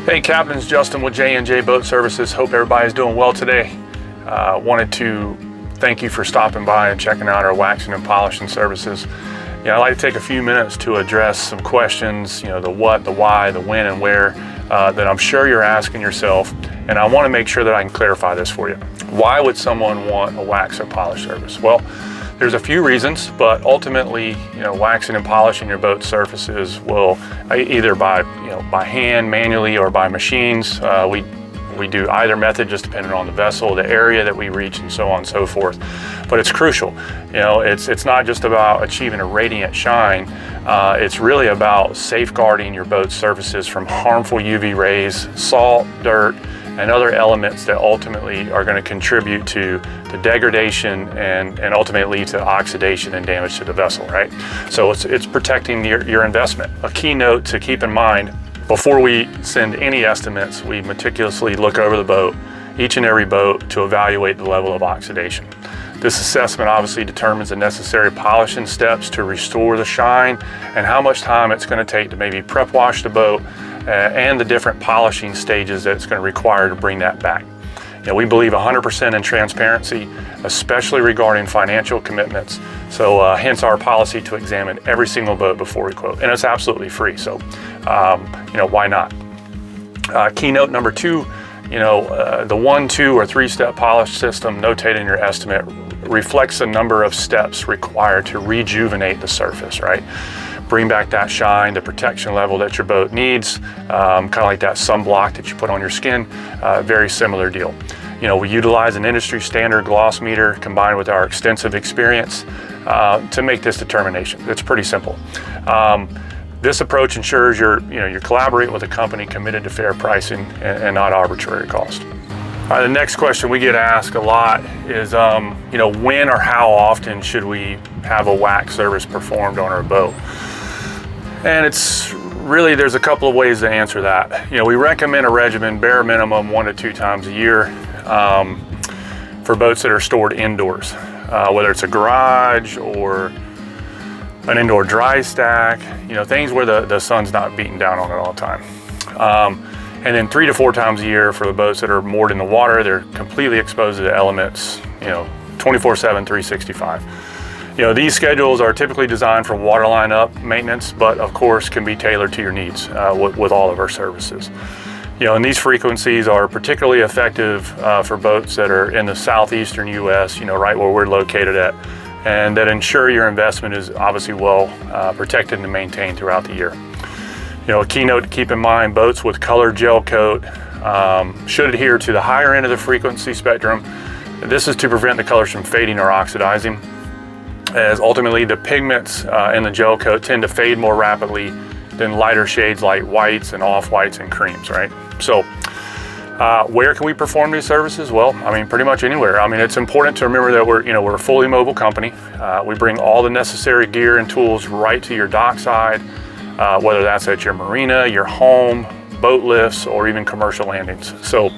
Hey Captains, Justin with J&J Boat Services. Hope everybody's doing well today. Wanted to thank you for stopping by and checking out our waxing and polishing services. I'd like to take a few minutes to address some questions, the what, the why, the when and where that I'm sure you're asking yourself, and I want to make sure that I can clarify this for you. Why would someone want a wax or polish service? Well, there's a few reasons, but ultimately, waxing and polishing your boat surfaces will either by hand, manually, or by machines. We do either method, just depending on the vessel, the area that we reach, and so on and so forth. But it's crucial. It's not just about achieving a radiant shine. It's really about safeguarding your boat surfaces from harmful UV rays, salt, dirt, and other elements that ultimately are going to contribute to the degradation and ultimately lead to oxidation and damage to the vessel, right? So it's protecting your investment. A key note to keep in mind: before we send any estimates, we meticulously look over the boat, each and every boat, to evaluate the level of oxidation. This assessment obviously determines the necessary polishing steps to restore the shine and how much time it's going to take to maybe prep wash the boat and the different polishing stages that it's going to require to bring that back. We believe 100% in transparency, especially regarding financial commitments. So hence our policy to examine every single boat before we quote, and it's absolutely free. So why not? Keynote number 2, the 1, 2, or 3-step polish system notated in your estimate reflects the number of steps required to rejuvenate the surface, right? Bring back that shine, the protection level that your boat needs, kind of like that sunblock that you put on your skin. Very similar deal. We utilize an industry standard gloss meter combined with our extensive experience to make this determination. It's pretty simple. This approach ensures you're collaborating with a company committed to fair pricing and not arbitrary cost. All right, the next question we get asked a lot is, when or how often should we have a wax service performed on our boat? And there's a couple of ways to answer that. We recommend a regimen, bare minimum 1 to 2 times a year for boats that are stored indoors, whether it's a garage or an indoor dry stack, things where the sun's not beating down on it all the time. And then 3 to 4 times a year for the boats that are moored in the water. They're completely exposed to the elements, 24/7, 365. These schedules are typically designed for waterline up maintenance, but of course can be tailored to your needs with all of our services. And these frequencies are particularly effective for boats that are in the southeastern U.S., right where we're located at, and that ensure your investment is obviously well protected and maintained throughout the year. A keynote to keep in mind: boats with colored gel coat should adhere to the higher end of the frequency spectrum. This is to prevent the colors from fading or oxidizing, as ultimately the pigments in the gel coat tend to fade more rapidly than lighter shades like whites and off-whites and creams, right? So where can we perform these services? Well, pretty much anywhere. It's important to remember that we're a fully mobile company. We bring all the necessary gear and tools right to your dockside, whether that's at your marina, your home, boat lifts, or even commercial landings. So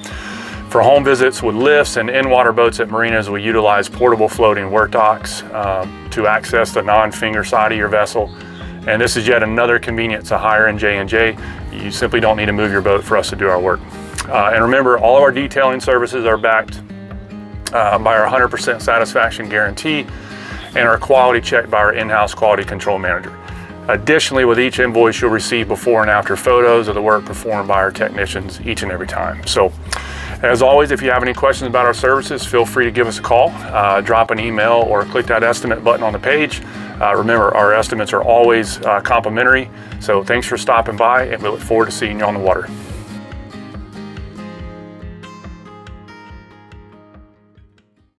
for home visits with lifts and in-water boats at marinas, we utilize portable floating work docks to access the non-finger side of your vessel. And this is yet another convenience to hire in J&J. You simply don't need to move your boat for us to do our work. And remember, all of our detailing services are backed by our 100% satisfaction guarantee and are quality checked by our in-house quality control manager. Additionally, with each invoice, you'll receive before and after photos of the work performed by our technicians each and every time. So, as always, if you have any questions about our services, feel free to give us a call, drop an email, or click that estimate button on the page. Remember, our estimates are always complimentary. So thanks for stopping by, and we look forward to seeing you on the water.